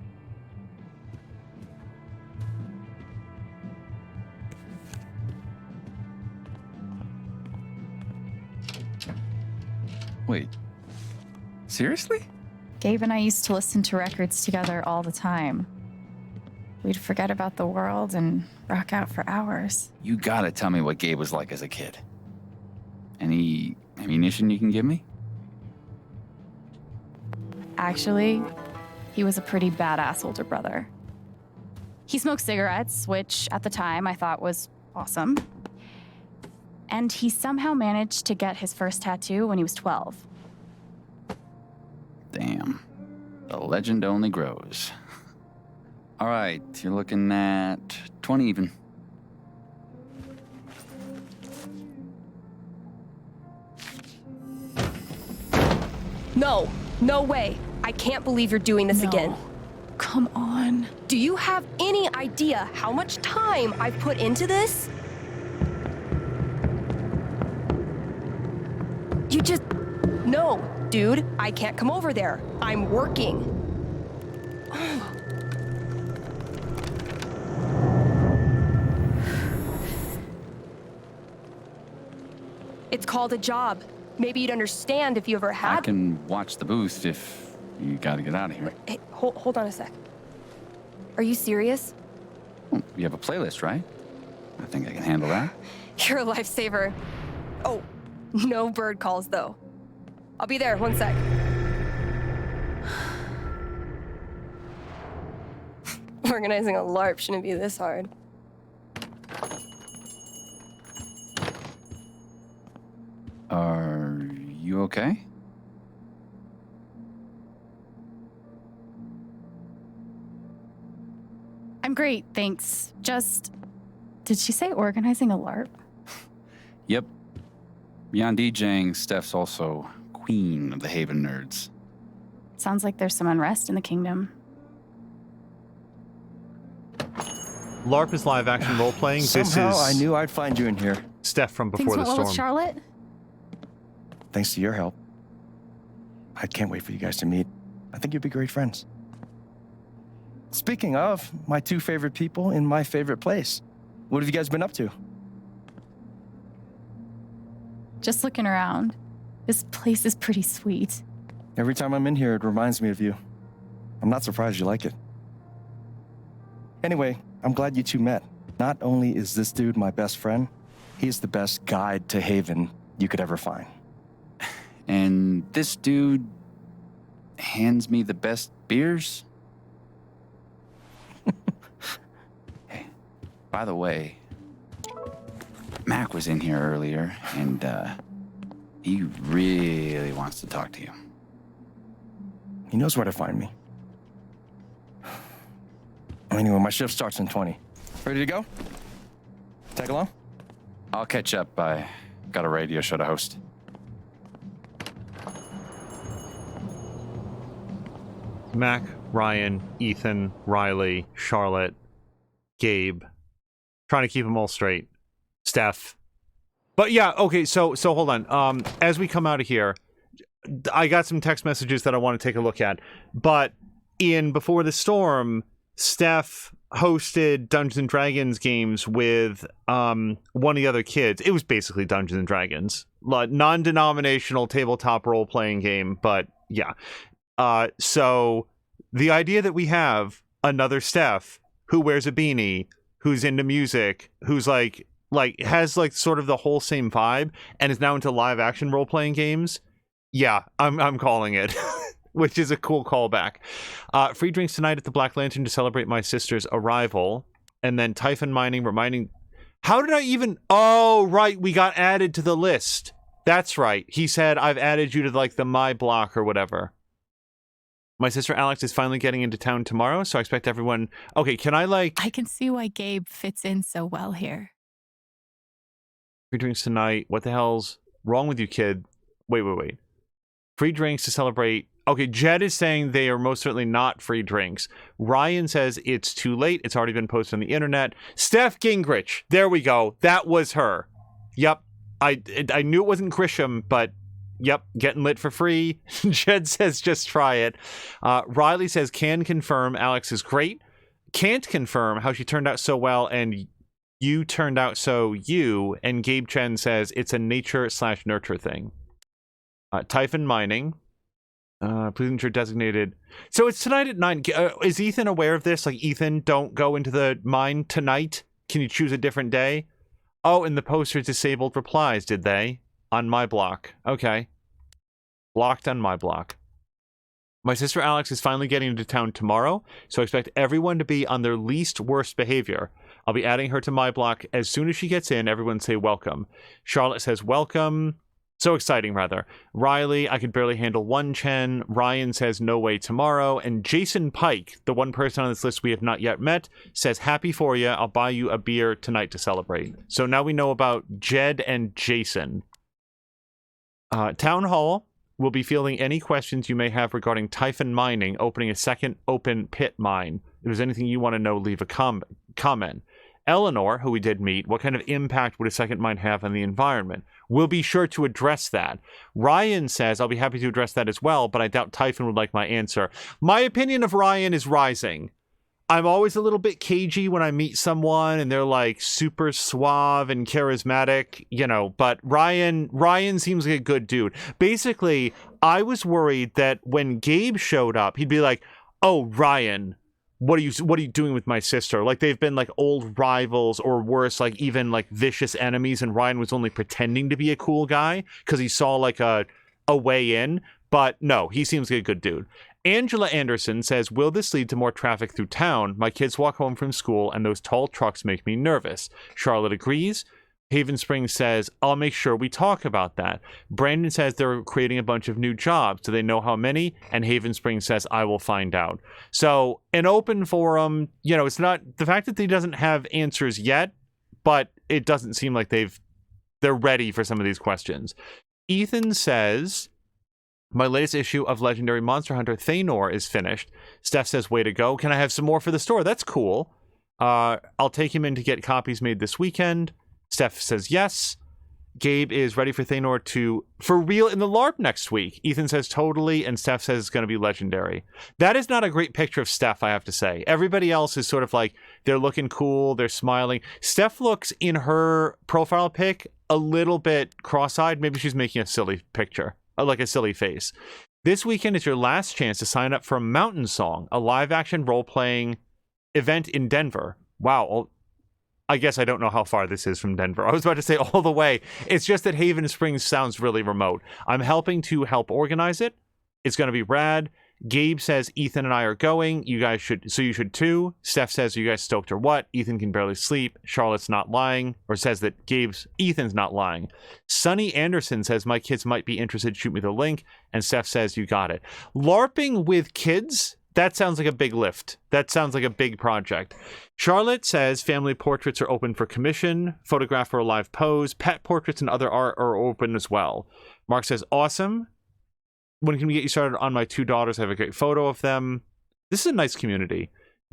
Wait. Seriously? Gabe and I used to listen to records together all the time. We'd forget about the world and rock out for hours. You gotta tell me what Gabe was like as a kid. Any ammunition you can give me? Actually, he was a pretty badass older brother. He smoked cigarettes, which at the time I thought was awesome. And he somehow managed to get his first tattoo when he was 12. Damn. The legend only grows. All right, you're looking at 20 even. No, no way. I can't believe you're doing this again. Come on. Do you have any idea how much time I've put into this? You just... No, dude, I can't come over there. I'm working. It's called a job. Maybe you'd understand if you ever had... I can watch the booth if you gotta get out of here. Hey, hold on a sec. Are you serious? Well, you have a playlist, right? I think I can handle that. You're a lifesaver. Oh, no bird calls, though. I'll be there, 1 sec. Organizing a LARP shouldn't be this hard. Are you okay? I'm great, thanks. Just... Did she say organizing a LARP? Yep. Beyond DJing, Steph's also queen of the Haven nerds. Sounds like there's some unrest in the kingdom. LARP is live action role playing. Somehow This is I knew I'd find you in here. Steph from Things Before the went well Storm. with Charlotte? Thanks to your help. I can't wait for you guys to meet. I think you'd be great friends. Speaking of, my two favorite people in my favorite place. What have you guys been up to? Just looking around. This place is pretty sweet. Every time I'm in here, it reminds me of you. I'm not surprised you like it. Anyway, I'm glad you two met. Not only is this dude my best friend, he's the best guide to Haven you could ever find. And this dude hands me the best beers? Hey, by the way, Mac was in here earlier, and he really wants to talk to you. He knows where to find me. Anyway, my shift starts in 20. Ready to go? Tag along? I'll catch up. I got a radio show to host. Mac, Ryan, Ethan, Riley, Charlotte, Gabe, Trying to keep them all straight. Steph. But yeah, okay, so hold on. As we come out of here, I got some text messages that I want to take a look at. But in Before the Storm, Steph hosted Dungeons and Dragons games with one of the other kids. It was basically Dungeons and Dragons, non-denominational tabletop role-playing game. But yeah, so the idea that we have another Steph who wears a beanie, who's into music, who's like has like sort of the whole same vibe, and is now into live-action role-playing games. Yeah, I'm calling it. Which is a cool callback. Free drinks tonight at the Black Lantern to celebrate my sister's arrival. And then Typhon Mining reminding... How did I even... Oh, right, we got added to the list. That's right. He said, I've added you to like the My Block or whatever. My sister Alex is finally getting into town tomorrow, so I expect everyone... Okay, can I like... I can see why Gabe fits in so well here. Free drinks tonight. What the hell's wrong with you, kid? Wait. Free drinks to celebrate... Okay, Jed is saying they are most certainly not free drinks. Ryan says it's too late. It's already been posted on the internet. Steph Gingrich. There we go. That was her. Yep. I knew it wasn't Grisham, but yep, getting lit for free. Jed says just try it. Riley says can confirm Alex is great. Can't confirm how she turned out so well and you turned out so you. And Gabe Chen says it's a nature/nurture thing. Typhon Mining. Please ensure designated. So it's tonight at 9. Is Ethan aware of this? Like, Ethan, don't go into the mine tonight. Can you choose a different day? Oh, and the posters disabled replies, did they? On my block. Okay. Blocked on my block. My sister Alex is finally getting into town tomorrow, so I expect everyone to be on their least worst behavior. I'll be adding her to my block. As soon as she gets in, everyone say welcome. Charlotte says welcome. So exciting, rather. Riley, I could barely handle one Chen. Ryan says no way tomorrow. And Jason Pike, the one person on this list we have not yet met, says happy for you. I'll buy you a beer tonight to celebrate. So now we know about Jed and Jason. Town Hall will be fielding any questions you may have regarding Typhon Mining opening a second open pit mine. If there's anything you want to know, leave a comment. Eleanor, who we did meet, what kind of impact would a second mine have on the environment? We'll be sure to address that. Ryan says, I'll be happy to address that as well, but I doubt Typhon would like my answer. My opinion of Ryan is rising. I'm always a little bit cagey when I meet someone and they're like super suave and charismatic, you know, but Ryan seems like a good dude. Basically, I was worried that when Gabe showed up, he'd be like, oh, Ryan, what are you doing with my sister? Like, they've been like old rivals, or worse, like even like vicious enemies, and Ryan was only pretending to be a cool guy because he saw like a way in. But no, he seems like a good dude. Angela Anderson says, will this lead to more traffic through town? My kids walk home from school and those tall trucks make me nervous. Charlotte agrees. Haven Springs says, I'll make sure we talk about that. Brandon says they're creating a bunch of new jobs. Do they know how many? And Haven Springs says, I will find out. So an open forum, you know, it's not the fact that he doesn't have answers yet, but it doesn't seem like they're ready for some of these questions. Ethan says, my latest issue of Legendary Monster Hunter Thanor is finished. Steph says, way to go. Can I have some more for the store? That's cool. I'll take him in to get copies made this weekend. Steph says yes. Gabe is ready for Thanor for real in the LARP next week. Ethan says totally, and Steph says it's going to be legendary. That is not a great picture of Steph, I have to say. Everybody else is sort of like, they're looking cool, they're smiling. Steph looks, in her profile pic, a little bit cross-eyed. Maybe she's making a silly picture, like a silly face. This weekend is your last chance to sign up for Mountain Song, a live-action role-playing event in Denver. Wow, I guess I don't know how far this is from Denver. I was about to say all the way. It's just that Haven Springs sounds really remote. I'm helping to help organize it. It's going to be rad. Gabe says Ethan and I are going. You should too. Steph says, are you guys stoked or what? Ethan can barely sleep. Charlotte's not lying, or says that Ethan's not lying. Sonny Anderson says, my kids might be interested. Shoot me the link. And Steph says, you got it. LARPing with kids? That sounds like a big lift. That sounds like a big project. Charlotte says family portraits are open for commission, photograph for a live pose, pet portraits and other art are open as well. Mark says, awesome. When can we get you started on my 2 daughters? I have a great photo of them. This is a nice community.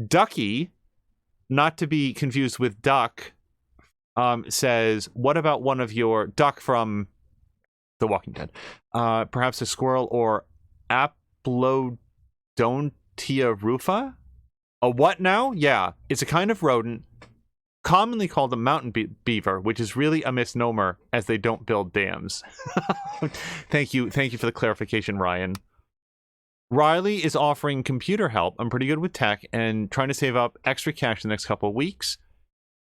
Ducky, not to be confused with Duck, says, what about one of your duck from The Walking Dead? Perhaps a squirrel or Aplodontia rufa? A what now? Yeah, it's a kind of rodent commonly called a mountain beaver, which is really a misnomer as they don't build dams. Thank you for the clarification, Ryan. Riley is offering computer help. I'm pretty good with tech and trying to save up extra cash the next couple of weeks.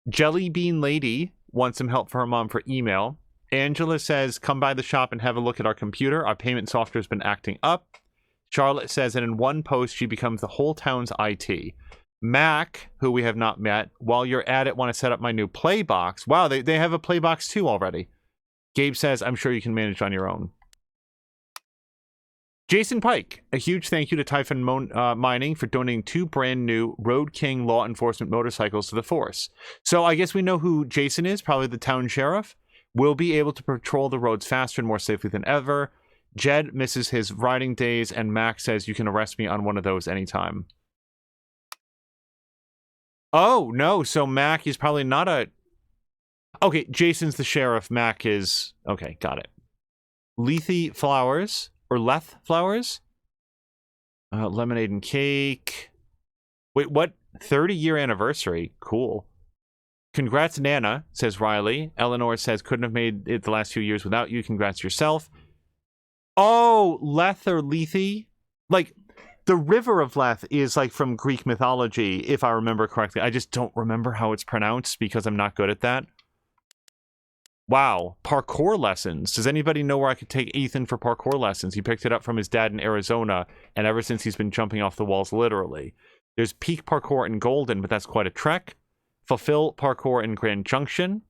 Jelly Bean Lady wants some help for her mom for email. Angela says, come by the shop and have a look at our computer. Our payment software has been acting up. Charlotte says that in one post, she becomes the whole town's IT. Mac, who we have not met, while you're at it, want to set up my new play box. Wow, they have a play box too already. Gabe says, I'm sure you can manage on your own. Jason Pike, a huge thank you to Typhon Mining for donating 2 brand new Road King law enforcement motorcycles to the force. So I guess we know who Jason is, probably the town sheriff. We'll be able to patrol the roads faster and more safely than ever. Jed misses his riding days, and Mac says you can arrest me on one of those anytime. Oh, no, so Mac is probably not a... Okay, Jason's the sheriff, Mac is... Okay, got it. Lethe Flowers, or Leth Flowers? Lemonade and cake. Wait, what? 30-year anniversary? Cool. Congrats, Nana, says Riley. Eleanor says, couldn't have made it the last few years without you. Congrats yourself. Oh, Leth or Lethe? Like... The River of Leth is like from Greek mythology, if I remember correctly. I just don't remember how it's pronounced because I'm not good at that. Wow, parkour lessons. Does anybody know where I could take Ethan for parkour lessons? He picked it up from his dad in Arizona, and ever since he's been jumping off the walls literally. There's Peak Parkour in Golden, but that's quite a trek. Fulfill Parkour in Grand Junction.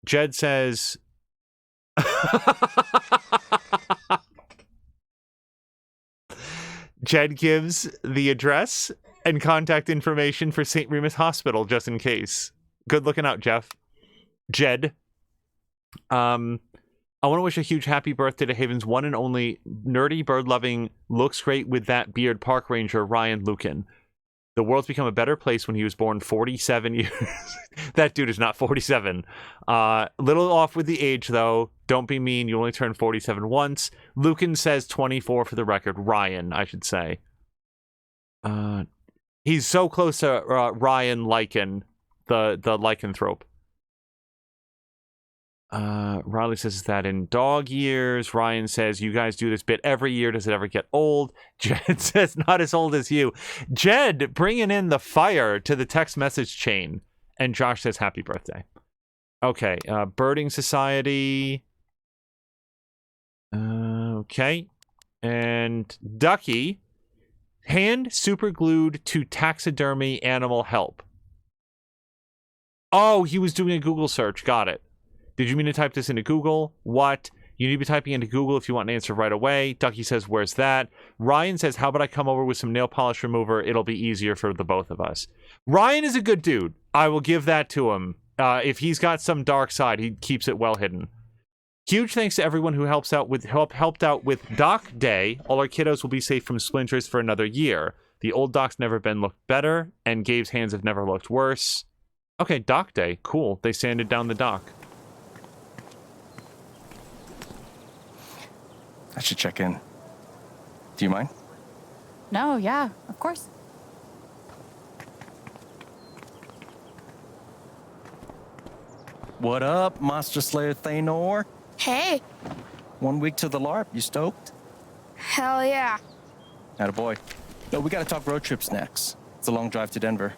Jed says... Jed gives the address and contact information for St. Remus Hospital, just in case. Good looking out, Jeff. Jed. I want to wish a huge happy birthday to Haven's one and only nerdy, bird-loving, looks great with that beard park ranger, Ryan Lucan. The world's become a better place when he was born 47 years. That dude is not 47. Little off with the age, though. Don't be mean. You only turned 47 once. Lucan says 24 for the record. Ryan, I should say. He's so close to Ryan Lycan, the lycanthrope. Riley says that in dog years. Ryan says, you guys do this bit every year. Does it ever get old? Jed says, not as old as you. Jed bringing in the fire to the text message chain. And Josh says, happy birthday. Okay, Birding Society. Okay. And Ducky. Hand super glued to taxidermy animal help. Oh, he was doing a Google search. Got it. Did you mean to type this into Google? What? You need to be typing into Google if you want an answer right away. Ducky says, where's that? Ryan says, how about I come over with some nail polish remover? It'll be easier for the both of us. Ryan is a good dude. I will give that to him. If he's got some dark side, he keeps it well hidden. Huge thanks to everyone who helped out with Doc Day. All our kiddos will be safe from splinters for another year. The old doc's never been looked better, and Gabe's hands have never looked worse. Okay, Doc Day. Cool. They sanded down the dock. I should check in. Do you mind? No, yeah, of course. What up, Monster Slayer Thanor? Hey. 1 week to the LARP. You stoked? Hell yeah. Attaboy. No, we gotta talk road trips next. It's a long drive to Denver.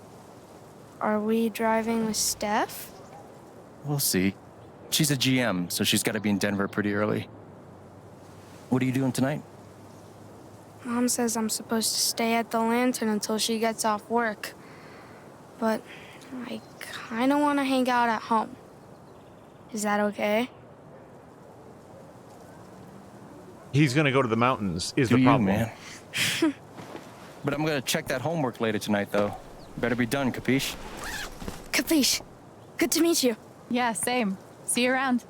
Are we driving with Steph? We'll see. She's a GM, so she's gotta be in Denver pretty early. What are you doing tonight? Mom says I'm supposed to stay at the Lantern until she gets off work. But I kind of want to hang out at home. Is that okay? He's going to go to the mountains, is the problem. Man. But I'm going to check that homework later tonight, though. Better be done, capiche? Capiche. Good to meet you. Yeah, same. See you around.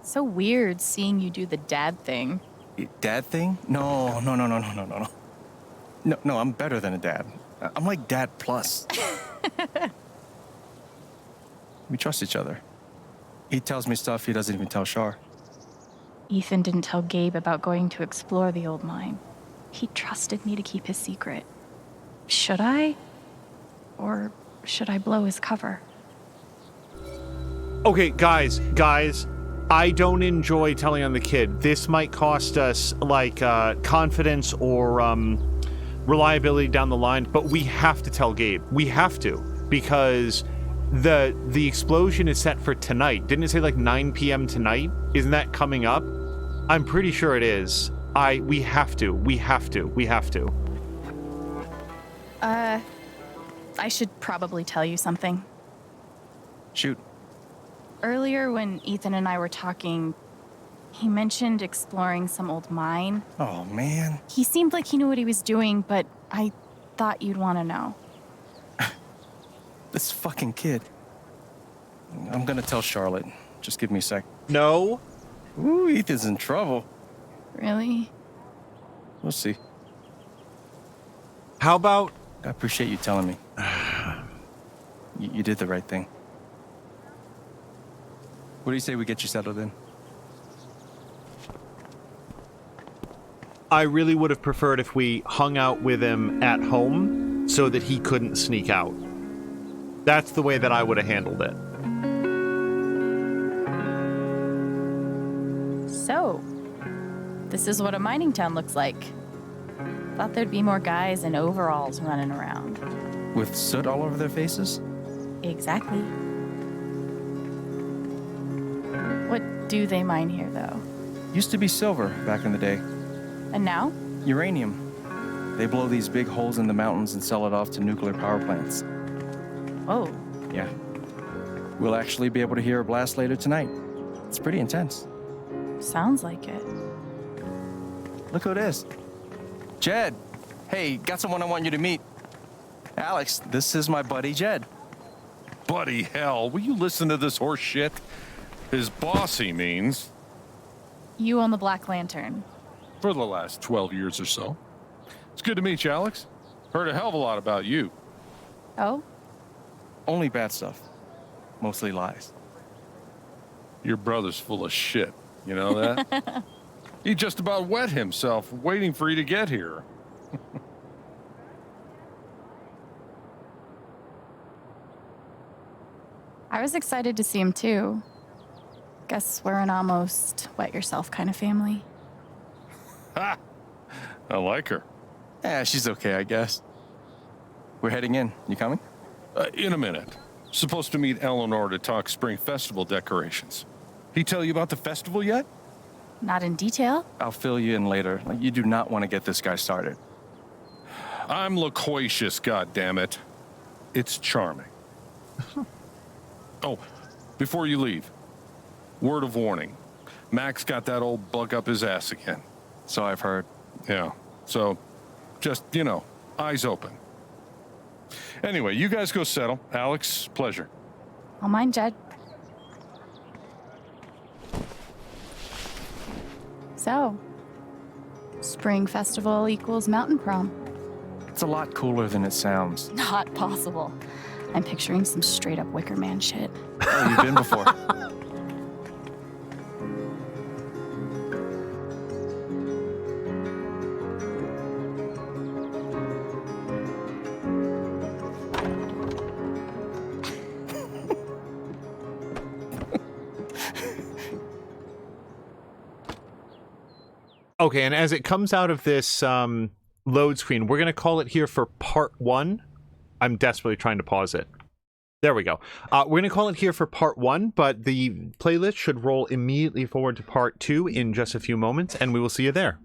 So weird seeing you do the dad thing. Dad thing? No. No, I'm better than a dad. I'm like dad plus. We trust each other. He tells me stuff he doesn't even tell Shar. Ethan didn't tell Gabe about going to explore the old mine. He trusted me to keep his secret. Should I? Or should I blow his cover? Okay, guys, I don't enjoy telling on the kid. This might cost us, like, confidence or reliability down the line, but we have to tell Gabe. We have to, because the explosion is set for tonight. Didn't it say, like, 9 p.m. tonight? Isn't that coming up? I'm pretty sure it is. We have to. I should probably tell you something. Shoot. Earlier, when Ethan and I were talking, he mentioned exploring some old mine. Oh, man. He seemed like he knew what he was doing, but I thought you'd want to know. This fucking kid. I'm gonna tell Charlotte. Just give me a sec. No. Ooh, Ethan's in trouble. Really? We'll see. How about... I appreciate you telling me. You did the right thing. What do you say we get you settled in? I really would have preferred if we hung out with him at home so that he couldn't sneak out. That's the way that I would have handled it. So, this is what a mining town looks like. Thought there'd be more guys in overalls running around. With soot all over their faces? Exactly. What do they mine here, though? Used to be silver back in the day. And now? Uranium. They blow these big holes in the mountains and sell it off to nuclear power plants. Oh. Yeah. We'll actually be able to hear a blast later tonight. It's pretty intense. Sounds like it. Look who it is. Jed. Hey, got someone I want you to meet. Alex, this is my buddy Jed. Buddy hell, will you listen to this horse shit? His boss, he means. You own the Black Lantern. For the last 12 years or so. It's good to meet you, Alex. Heard a hell of a lot about you. Oh? Only bad stuff. Mostly lies. Your brother's full of shit. You know that? He just about wet himself waiting for you to get here. I was excited to see him too. Guess we're an almost wet yourself kind of family. Ha! I like her. Yeah, she's okay, I guess. We're heading in. You coming? In a minute. Supposed to meet Eleanor to talk spring festival decorations. He tell you about the festival yet? Not in detail. I'll fill you in later. You do not want to get this guy started. I'm loquacious, goddammit. It's charming. Oh, before you leave, word of warning. Max got that old bug up his ass again. So I've heard. Yeah, so just, you know, eyes open. Anyway, you guys go settle. Alex, pleasure. I'll mind Jed. So, spring festival equals mountain prom. It's a lot cooler than it sounds. Not possible. I'm picturing some straight up Wicker Man shit. Oh, you've been before. Okay, and as it comes out of this load screen, we're going to call it here for part 1. I'm desperately trying to pause it. There we go. We're going to call it here for part 1, but the playlist should roll immediately forward to part 2 in just a few moments, and we will see you there.